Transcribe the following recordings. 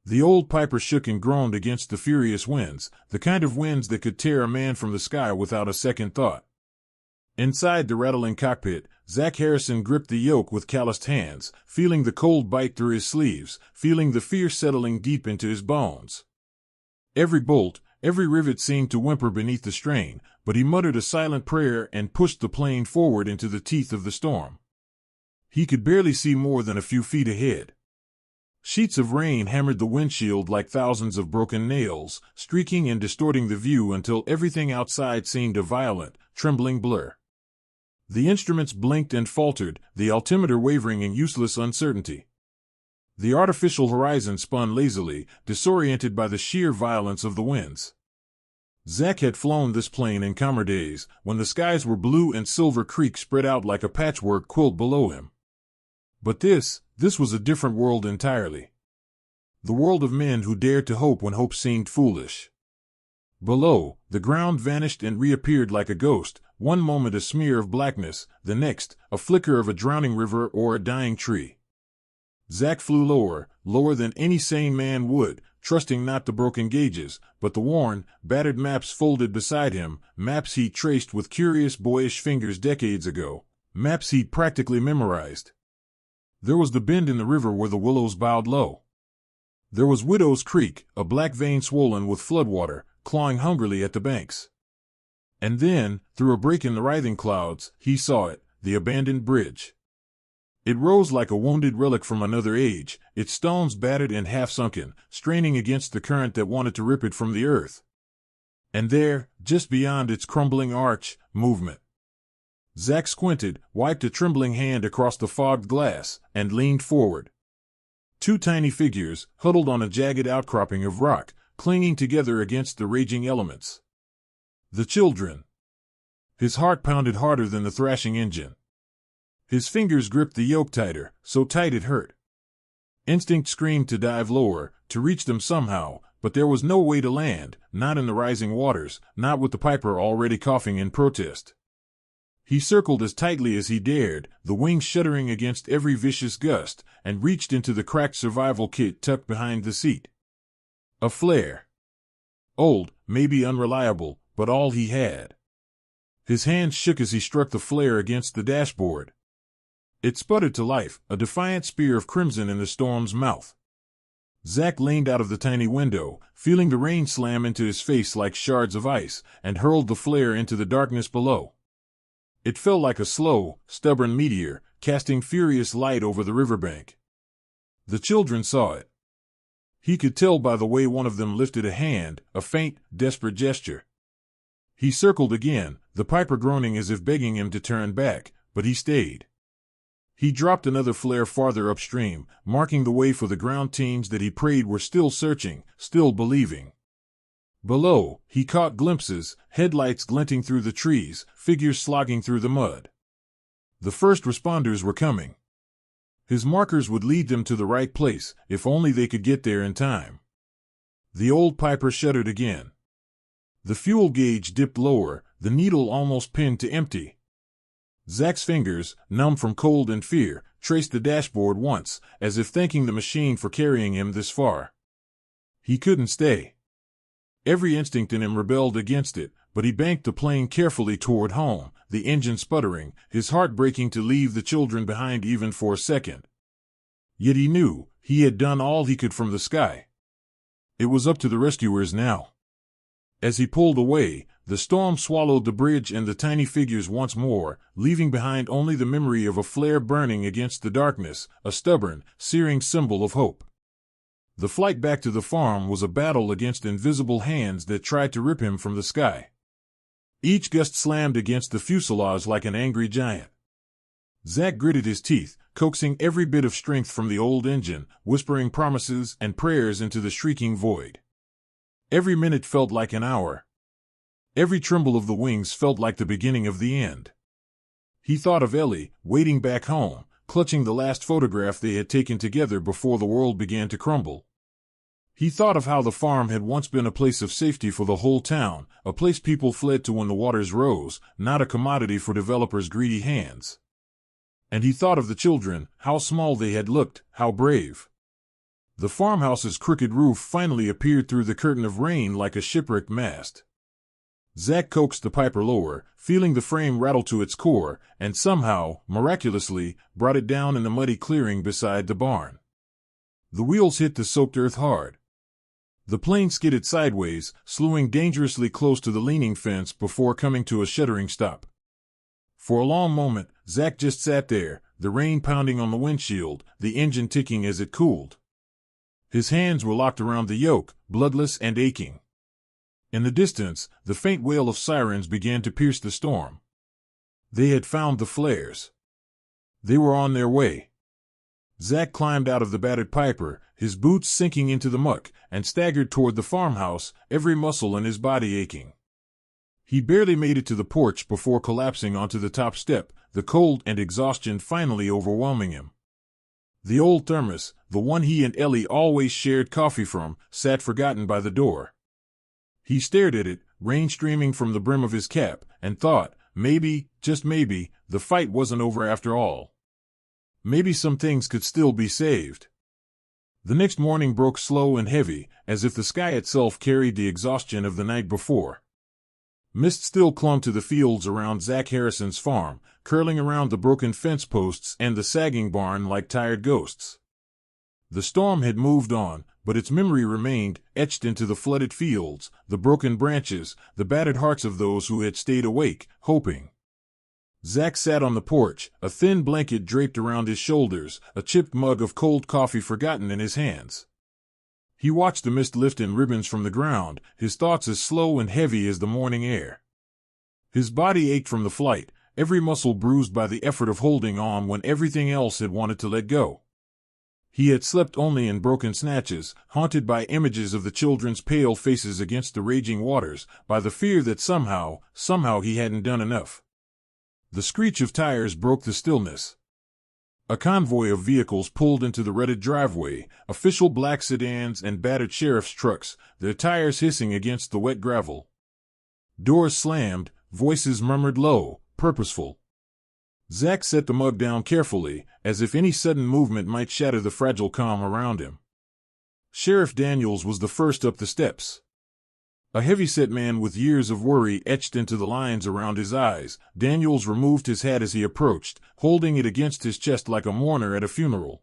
The old piper shook and groaned against the furious winds, the kind of winds that could tear a man from the sky without a second thought. Inside the rattling cockpit, Zach Harrison gripped the yoke with calloused hands, feeling the cold bite through his sleeves, feeling the fear settling deep into his bones. Every bolt, every rivet seemed to whimper beneath the strain, but he muttered a silent prayer and pushed the plane forward into the teeth of the storm. He could barely see more than a few feet ahead. Sheets of rain hammered the windshield like thousands of broken nails, streaking and distorting the view until everything outside seemed a violent, trembling blur. The instruments blinked and faltered, the altimeter wavering in useless uncertainty. The artificial horizon spun lazily, disoriented by the sheer violence of the winds. Zach had flown this plane in calmer days, when the skies were blue and Silver Creek spread out like a patchwork quilt below him. But this was a different world entirely. The world of men who dared to hope when hope seemed foolish. Below, the ground vanished and reappeared like a ghost, one moment a smear of blackness, the next, a flicker of a drowning river or a dying tree. Zach flew lower, lower than any sane man would, trusting not the broken gauges, but the worn, battered maps folded beside him, maps he'd traced with curious boyish fingers decades ago, maps he'd practically memorized. There was the bend in the river where the willows bowed low. There was Widow's Creek, a black vein swollen with floodwater, clawing hungrily at the banks. And then, through a break in the writhing clouds, he saw it, the abandoned bridge. It rose like a wounded relic from another age, its stones battered and half-sunken, straining against the current that wanted to rip it from the earth. And there, just beyond its crumbling arch, movement. Zach squinted, wiped a trembling hand across the fogged glass, and leaned forward. Two tiny figures, huddled on a jagged outcropping of rock, clinging together against the raging elements. The children. His heart pounded harder than the thrashing engine. His fingers gripped the yoke tighter, so tight it hurt. Instinct screamed to dive lower, to reach them somehow, but there was no way to land, not in the rising waters, not with the piper already coughing in protest. He circled as tightly as he dared, the wings shuddering against every vicious gust, and reached into the cracked survival kit tucked behind the seat. A flare. Old, maybe unreliable, but all he had. His hands shook as he struck the flare against the dashboard. It sputtered to life, a defiant spear of crimson in the storm's mouth. Zach leaned out of the tiny window, feeling the rain slam into his face like shards of ice, and hurled the flare into the darkness below. It fell like a slow, stubborn meteor, casting furious light over the riverbank. The children saw it. He could tell by the way one of them lifted a hand, a faint, desperate gesture. He circled again, the piper groaning as if begging him to turn back, but he stayed. He dropped another flare farther upstream, marking the way for the ground teams that he prayed were still searching, still believing. Below, he caught glimpses, headlights glinting through the trees, figures slogging through the mud. The first responders were coming. His markers would lead them to the right place, if only they could get there in time. The old piper shuddered again. The fuel gauge dipped lower, the needle almost pinned to empty. Zach's fingers, numb from cold and fear, traced the dashboard once, as if thanking the machine for carrying him this far. He couldn't stay. Every instinct in him rebelled against it, but he banked the plane carefully toward home, the engine sputtering, his heart breaking to leave the children behind even for a second. Yet he knew, he had done all he could from the sky. It was up to the rescuers now. As he pulled away, the storm swallowed the bridge and the tiny figures once more, leaving behind only the memory of a flare burning against the darkness, a stubborn, searing symbol of hope. The flight back to the farm was a battle against invisible hands that tried to rip him from the sky. Each gust slammed against the fuselage like an angry giant. Zach gritted his teeth, coaxing every bit of strength from the old engine, whispering promises and prayers into the shrieking void. Every minute felt like an hour. Every tremble of the wings felt like the beginning of the end. He thought of Ellie, waiting back home, clutching the last photograph they had taken together before the world began to crumble. He thought of how the farm had once been a place of safety for the whole town, a place people fled to when the waters rose, not a commodity for developers' greedy hands. And he thought of the children, how small they had looked, how brave. The farmhouse's crooked roof finally appeared through the curtain of rain like a shipwrecked mast. Zack coaxed the Piper lower, feeling the frame rattle to its core, and somehow, miraculously, brought it down in the muddy clearing beside the barn. The wheels hit the soaked earth hard. The plane skidded sideways, slewing dangerously close to the leaning fence before coming to a shuddering stop. For a long moment, Zack just sat there, the rain pounding on the windshield, the engine ticking as it cooled. His hands were locked around the yoke, bloodless and aching. In the distance, the faint wail of sirens began to pierce the storm. They had found the flares. They were on their way. Zack climbed out of the battered Piper, his boots sinking into the muck, and staggered toward the farmhouse, every muscle in his body aching. He barely made it to the porch before collapsing onto the top step, the cold and exhaustion finally overwhelming him. The old thermos, the one he and Ellie always shared coffee from, sat forgotten by the door. He stared at it, rain streaming from the brim of his cap, and thought, maybe, just maybe, the fight wasn't over after all. Maybe some things could still be saved. The next morning broke slow and heavy, as if the sky itself carried the exhaustion of the night before. Mist still clung to the fields around Zack Harrison's farm, curling around the broken fence posts and the sagging barn like tired ghosts. The storm had moved on, but its memory remained, etched into the flooded fields, the broken branches, the battered hearts of those who had stayed awake, hoping. Zack sat on the porch, a thin blanket draped around his shoulders, a chipped mug of cold coffee forgotten in his hands. He watched the mist lift in ribbons from the ground, his thoughts as slow and heavy as the morning air. His body ached from the flight, every muscle bruised by the effort of holding on when everything else had wanted to let go. He had slept only in broken snatches, haunted by images of the children's pale faces against the raging waters, by the fear that somehow he hadn't done enough. The screech of tires broke the stillness. A convoy of vehicles pulled into the rutted driveway, official black sedans and battered sheriff's trucks, their tires hissing against the wet gravel. Doors slammed, voices murmured low, purposeful. Zack set the mug down carefully, as if any sudden movement might shatter the fragile calm around him. Sheriff Daniels was the first up the steps. A heavy-set man with years of worry etched into the lines around his eyes, Daniels removed his hat as he approached, holding it against his chest like a mourner at a funeral.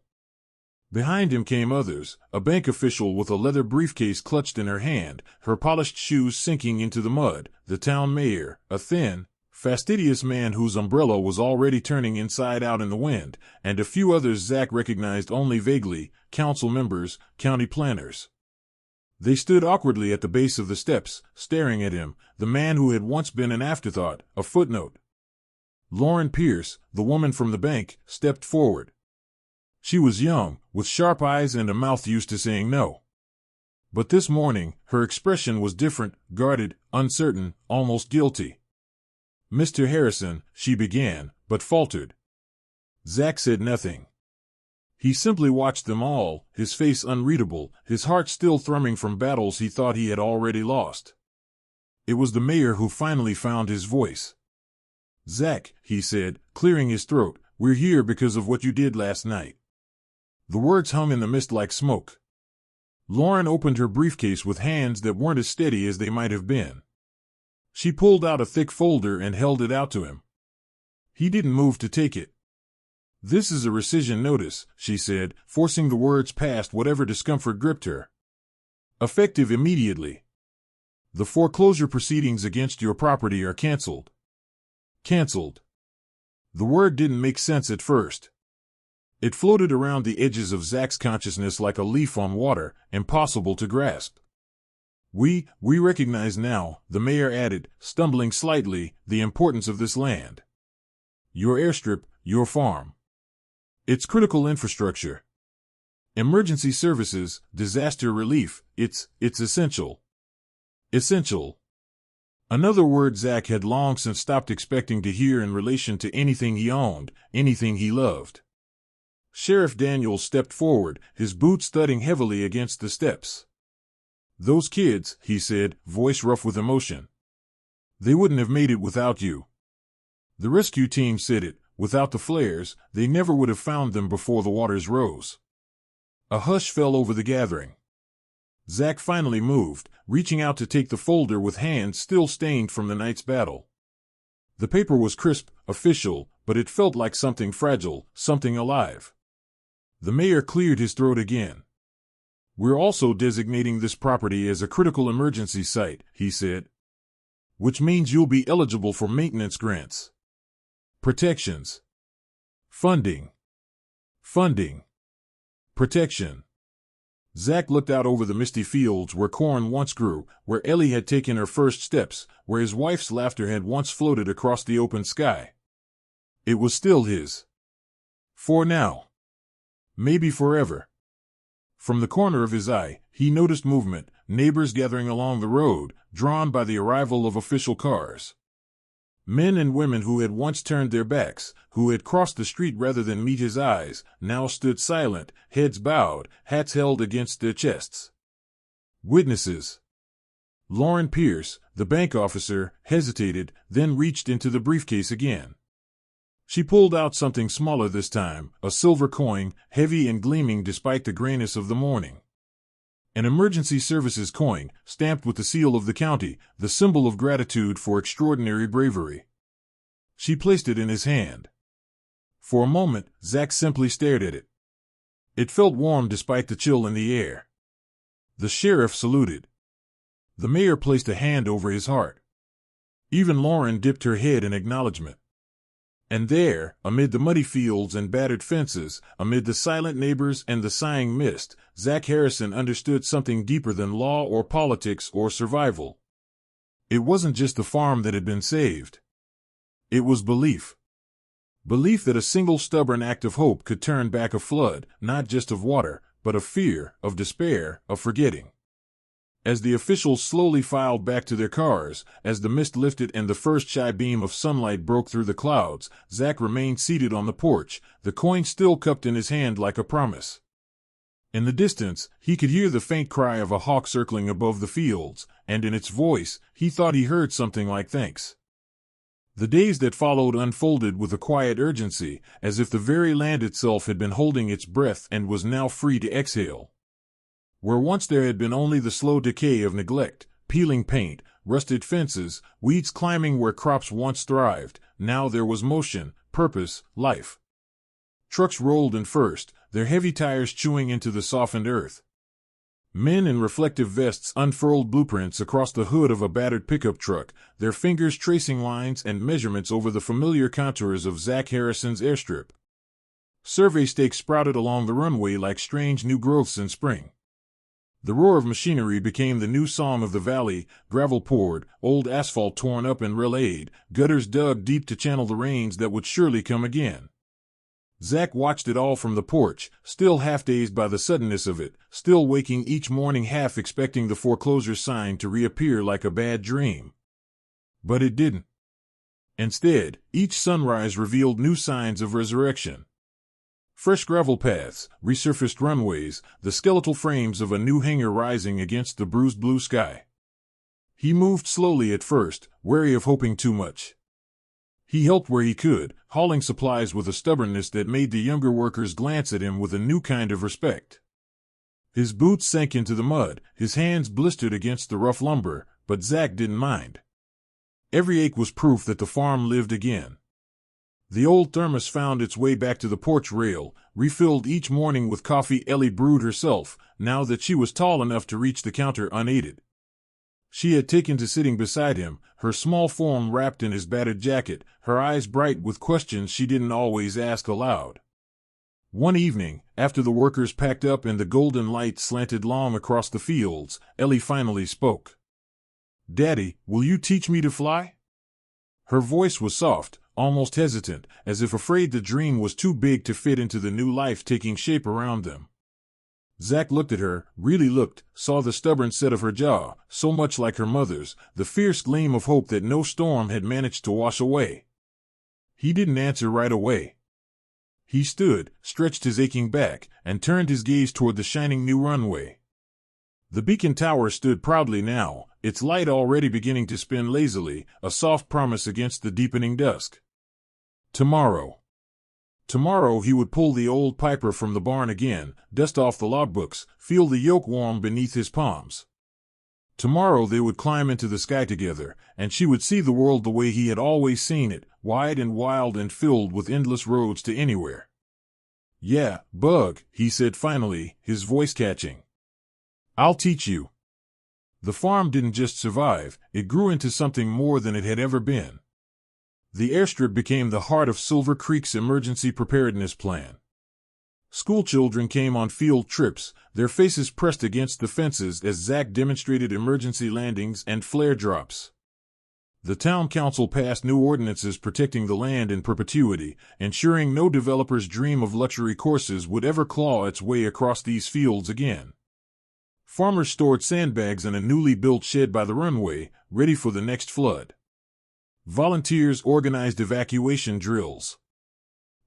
Behind him came others, a bank official with a leather briefcase clutched in her hand, her polished shoes sinking into the mud, the town mayor, a thin, fastidious man whose umbrella was already turning inside out in the wind, and a few others Zack recognized only vaguely, council members, county planners. They stood awkwardly at the base of the steps, staring at him, the man who had once been an afterthought, a footnote. Lauren Pierce, the woman from the bank, stepped forward. She was young, with sharp eyes and a mouth used to saying no. But this morning, her expression was different, guarded, uncertain, almost guilty. "Mr. Harrison," she began, but faltered. Zack said nothing. He simply watched them all, his face unreadable, his heart still thrumming from battles he thought he had already lost. It was the mayor who finally found his voice. "Zack," he said, clearing his throat, "we're here because of what you did last night." The words hung in the mist like smoke. Lauren opened her briefcase with hands that weren't as steady as they might have been. She pulled out a thick folder and held it out to him. He didn't move to take it. "This is a rescission notice," she said, forcing the words past whatever discomfort gripped her. "Effective immediately. The foreclosure proceedings against your property are canceled." Canceled. The word didn't make sense at first. It floated around the edges of Zack's consciousness like a leaf on water, impossible to grasp. We recognize now," the mayor added, stumbling slightly, "the importance of this land. Your airstrip, your farm. It's critical infrastructure. Emergency services, disaster relief, it's essential. Essential." Another word Zack had long since stopped expecting to hear in relation to anything he owned, anything he loved. Sheriff Daniels stepped forward, his boots thudding heavily against the steps. "Those kids," he said, voice rough with emotion. "They wouldn't have made it without you. The rescue team said it. Without the flares, they never would have found them before the waters rose." A hush fell over the gathering. Zach finally moved, reaching out to take the folder with hands still stained from the night's battle. The paper was crisp, official, but it felt like something fragile, something alive. The mayor cleared his throat again. "We're also designating this property as a critical emergency site," he said. "Which means you'll be eligible for maintenance grants. Protections. Funding. Protection." Zach looked out over the misty fields where corn once grew, where Ellie had taken her first steps, where his wife's laughter had once floated across the open sky. It was still his. For now. Maybe forever. From the corner of his eye, he noticed movement, neighbors gathering along the road, drawn by the arrival of official cars. Men and women who had once turned their backs, who had crossed the street rather than meet his eyes, now stood silent, heads bowed, hats held against their chests. Witnesses. Lauren Pierce, the bank officer, hesitated, then reached into the briefcase again. She pulled out something smaller this time, a silver coin, heavy and gleaming despite the grayness of the morning. An emergency services coin, stamped with the seal of the county, the symbol of gratitude for extraordinary bravery. She placed it in his hand. For a moment, Zach simply stared at it. It felt warm despite the chill in the air. The sheriff saluted. The mayor placed a hand over his heart. Even Lauren dipped her head in acknowledgement. And there, amid the muddy fields and battered fences, amid the silent neighbors and the sighing mist, Zach Harrison understood something deeper than law or politics or survival. It wasn't just the farm that had been saved. It was belief. Belief that a single stubborn act of hope could turn back a flood, not just of water, but of fear, of despair, of forgetting. As the officials slowly filed back to their cars, as the mist lifted and the first shy beam of sunlight broke through the clouds, Zach remained seated on the porch, the coin still cupped in his hand like a promise. In the distance, he could hear the faint cry of a hawk circling above the fields, and in its voice, he thought he heard something like thanks. The days that followed unfolded with a quiet urgency, as if the very land itself had been holding its breath and was now free to exhale. Where once there had been only the slow decay of neglect, peeling paint, rusted fences, weeds climbing where crops once thrived, now there was motion, purpose, life. Trucks rolled in first, their heavy tires chewing into the softened earth. Men in reflective vests unfurled blueprints across the hood of a battered pickup truck, their fingers tracing lines and measurements over the familiar contours of Zach Harrison's airstrip. Survey stakes sprouted along the runway like strange new growths in spring. The roar of machinery became the new song of the valley, gravel poured, old asphalt torn up and relayed, gutters dug deep to channel the rains that would surely come again. Zach watched it all from the porch, still half-dazed by the suddenness of it, still waking each morning half expecting the foreclosure sign to reappear like a bad dream. But it didn't. Instead, each sunrise revealed new signs of resurrection. Fresh gravel paths, resurfaced runways, the skeletal frames of a new hangar rising against the bruised blue sky. He moved slowly at first, wary of hoping too much. He helped where he could, hauling supplies with a stubbornness that made the younger workers glance at him with a new kind of respect. His boots sank into the mud, his hands blistered against the rough lumber, but Zach didn't mind. Every ache was proof that the farm lived again. The old thermos found its way back to the porch rail, refilled each morning with coffee Ellie brewed herself, now that she was tall enough to reach the counter unaided. She had taken to sitting beside him, her small form wrapped in his battered jacket, her eyes bright with questions she didn't always ask aloud. One evening, after the workers packed up and the golden light slanted long across the fields, Ellie finally spoke. "Daddy, will you teach me to fly?" Her voice was soft, almost hesitant, as if afraid the dream was too big to fit into the new life taking shape around them. Zach looked at her, really looked, saw the stubborn set of her jaw, so much like her mother's, the fierce gleam of hope that no storm had managed to wash away. He didn't answer right away. He stood, stretched his aching back, and turned his gaze toward the shining new runway. The beacon tower stood proudly now, its light already beginning to spin lazily, a soft promise against the deepening dusk. Tomorrow. Tomorrow he would pull the old Piper from the barn again, dust off the logbooks, feel the yoke warm beneath his palms. Tomorrow they would climb into the sky together, and she would see the world the way he had always seen it, wide and wild and filled with endless roads to anywhere. "Yeah, Bug," he said finally, his voice catching. "I'll teach you." The farm didn't just survive, it grew into something more than it had ever been. The airstrip became the heart of Silver Creek's emergency preparedness plan. Schoolchildren came on field trips, their faces pressed against the fences as Zach demonstrated emergency landings and flare drops. The town council passed new ordinances protecting the land in perpetuity, ensuring no developer's dream of luxury courses would ever claw its way across these fields again. Farmers stored sandbags in a newly built shed by the runway, ready for the next flood. Volunteers organized evacuation drills.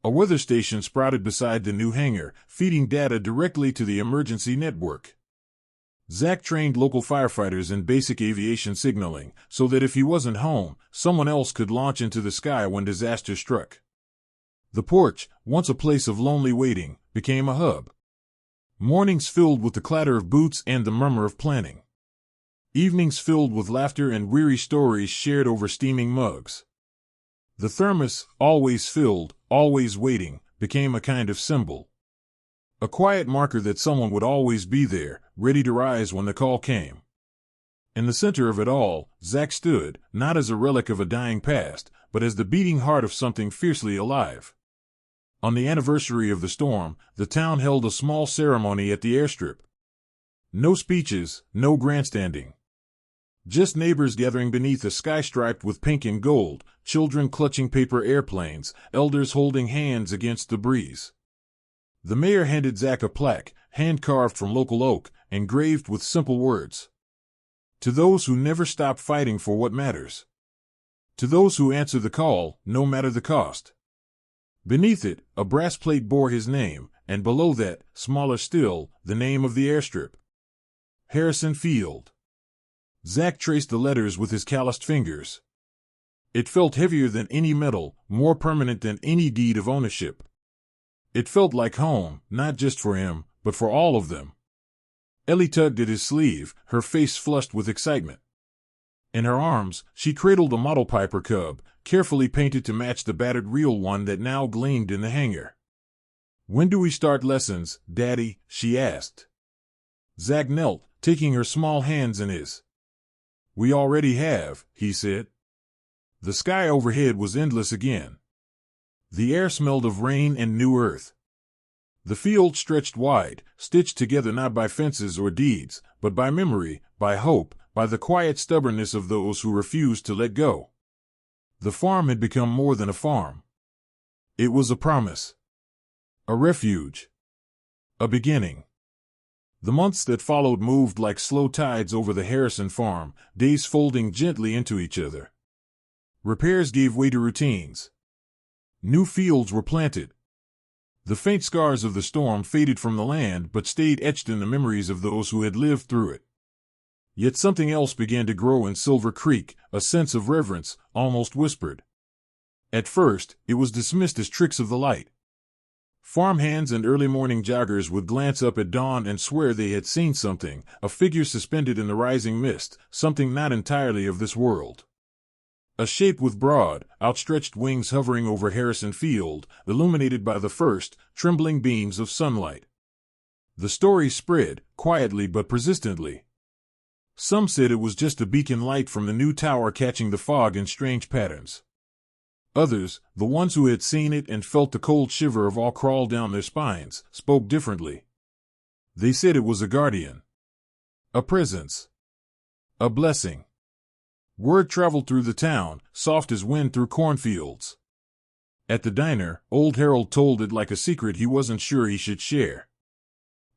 A weather station sprouted beside the new hangar, feeding data directly to the emergency network. Zach trained local firefighters in basic aviation signaling, so that if he wasn't home, someone else could launch into the sky when disaster struck. The porch, once a place of lonely waiting, became a hub. Mornings filled with the clatter of boots and the murmur of planning. Evenings filled with laughter and weary stories shared over steaming mugs. The thermos, always filled, always waiting, became a kind of symbol. A quiet marker that someone would always be there, ready to rise when the call came. In the center of it all, Zach stood, not as a relic of a dying past, but as the beating heart of something fiercely alive. On the anniversary of the storm, the town held a small ceremony at the airstrip. No speeches, no grandstanding. Just neighbors gathering beneath a sky striped with pink and gold, children clutching paper airplanes, elders holding hands against the breeze. The mayor handed Zach a plaque, hand-carved from local oak, engraved with simple words. To those who never stop fighting for what matters. To those who answer the call, no matter the cost. Beneath it, a brass plate bore his name, and below that, smaller still, the name of the airstrip. Harrison Field. Zach traced the letters with his calloused fingers. It felt heavier than any metal, more permanent than any deed of ownership. It felt like home, not just for him, but for all of them. Ellie tugged at his sleeve, her face flushed with excitement. In her arms, she cradled a model Piper Cub, carefully painted to match the battered real one that now gleamed in the hangar. "When do we start lessons, Daddy?" she asked. Zach knelt, taking her small hands in his. "We already have," he said. The sky overhead was endless again. The air smelled of rain and new earth. The field stretched wide, stitched together not by fences or deeds, but by memory, by hope, by the quiet stubbornness of those who refused to let go. The farm had become more than a farm. It was a promise. A refuge. A beginning. The months that followed moved like slow tides over the Harrison farm, days folding gently into each other. Repairs gave way to routines. New fields were planted. The faint scars of the storm faded from the land but stayed etched in the memories of those who had lived through it. Yet something else began to grow in Silver Creek, a sense of reverence, almost whispered. At first, it was dismissed as tricks of the light. Farmhands and early morning joggers would glance up at dawn and swear they had seen something, a figure suspended in the rising mist, something not entirely of this world. A shape with broad, outstretched wings hovering over Harrison Field, illuminated by the first, trembling beams of sunlight. The story spread, quietly but persistently. Some said it was just a beacon light from the new tower catching the fog in strange patterns. Others, the ones who had seen it and felt the cold shiver of awe crawl down their spines, spoke differently. They said it was a guardian. A presence. A blessing. Word traveled through the town, soft as wind through cornfields. At the diner, old Harold told it like a secret he wasn't sure he should share.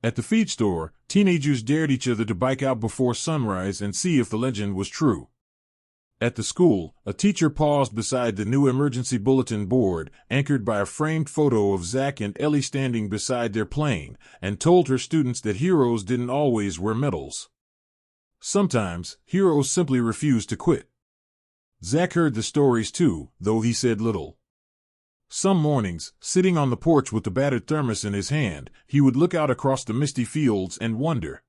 At the feed store, teenagers dared each other to bike out before sunrise and see if the legend was true. At the school, a teacher paused beside the new emergency bulletin board, anchored by a framed photo of Zach and Ellie standing beside their plane, and told her students that heroes didn't always wear medals. Sometimes, heroes simply refused to quit. Zach heard the stories too, though he said little. Some mornings, sitting on the porch with the battered thermos in his hand, he would look out across the misty fields and wonder.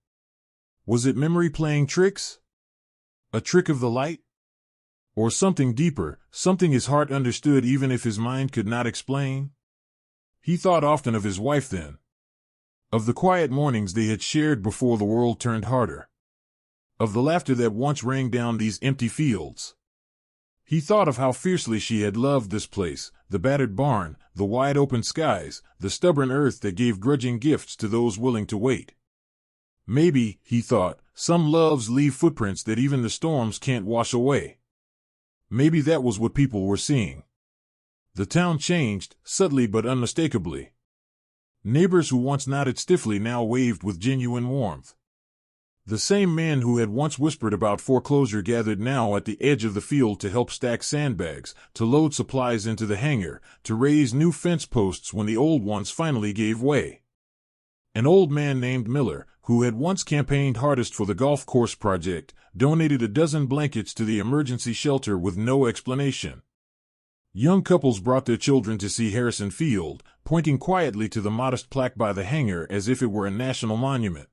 Was it memory playing tricks? A trick of the light? Or something deeper, something his heart understood even if his mind could not explain? He thought often of his wife then. Of the quiet mornings they had shared before the world turned harder. Of the laughter that once rang down these empty fields. He thought of how fiercely she had loved this place, the battered barn, the wide-open skies, the stubborn earth that gave grudging gifts to those willing to wait. Maybe, he thought, some loves leave footprints that even the storms can't wash away. Maybe that was what people were seeing. The town changed, subtly but unmistakably. Neighbors who once nodded stiffly now waved with genuine warmth. The same men who had once whispered about foreclosure gathered now at the edge of the field to help stack sandbags, to load supplies into the hangar, to raise new fence posts when the old ones finally gave way. An old man named Miller, who had once campaigned hardest for the golf course project, donated a dozen blankets to the emergency shelter with no explanation. Young couples brought their children to see Harrison Field, pointing quietly to the modest plaque by the hangar as if it were a national monument.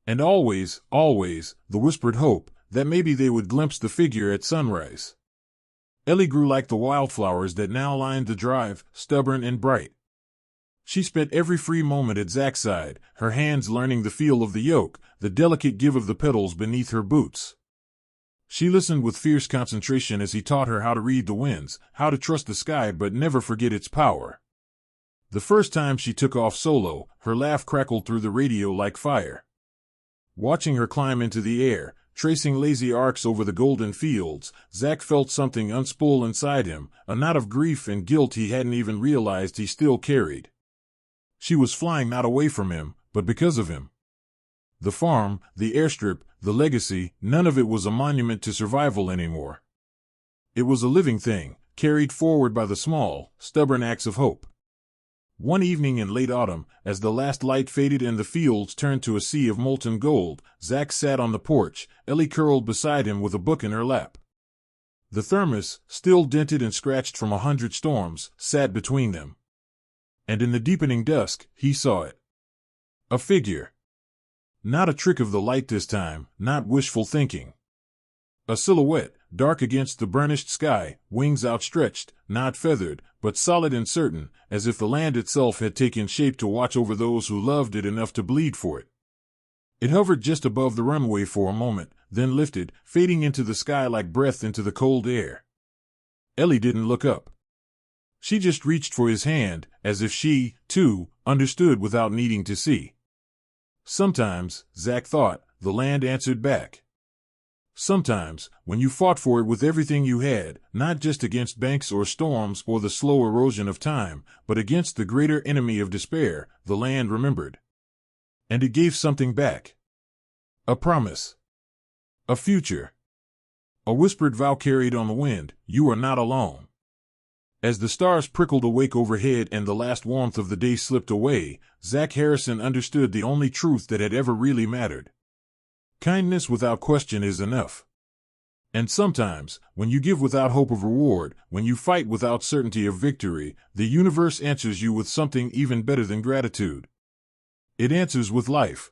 And always, always, the whispered hope that maybe they would glimpse the figure at sunrise. Ellie grew like the wildflowers that now lined the drive, stubborn and bright. She spent every free moment at Zach's side, her hands learning the feel of the yoke, the delicate give of the pedals beneath her boots. She listened with fierce concentration as he taught her how to read the winds, how to trust the sky but never forget its power. The first time she took off solo, her laugh crackled through the radio like fire. Watching her climb into the air, tracing lazy arcs over the golden fields, Zach felt something unspool inside him, a knot of grief and guilt he hadn't even realized he still carried. She was flying not away from him, but because of him. The farm, the airstrip, the legacy, none of it was a monument to survival anymore. It was a living thing, carried forward by the small, stubborn acts of hope. One evening in late autumn, as the last light faded and the fields turned to a sea of molten gold, Zach sat on the porch, Ellie curled beside him with a book in her lap. The thermos, still dented and scratched from 100 storms, sat between them. And in the deepening dusk, he saw it. A figure. Not a trick of the light this time, not wishful thinking. A silhouette, dark against the burnished sky, wings outstretched, not feathered, but solid and certain, as if the land itself had taken shape to watch over those who loved it enough to bleed for it. It hovered just above the runway for a moment, then lifted, fading into the sky like breath into the cold air. Ellie didn't look up. She just reached for his hand, as if she, too, understood without needing to see. Sometimes, Zach thought, the land answered back. Sometimes, when you fought for it with everything you had, not just against banks or storms or the slow erosion of time, but against the greater enemy of despair, the land remembered. And it gave something back. A promise. A future. A whispered vow carried on the wind, you are not alone. As the stars prickled awake overhead and the last warmth of the day slipped away, Zach Harrison understood the only truth that had ever really mattered. Kindness without question is enough. And sometimes, when you give without hope of reward, when you fight without certainty of victory, the universe answers you with something even better than gratitude. It answers with life.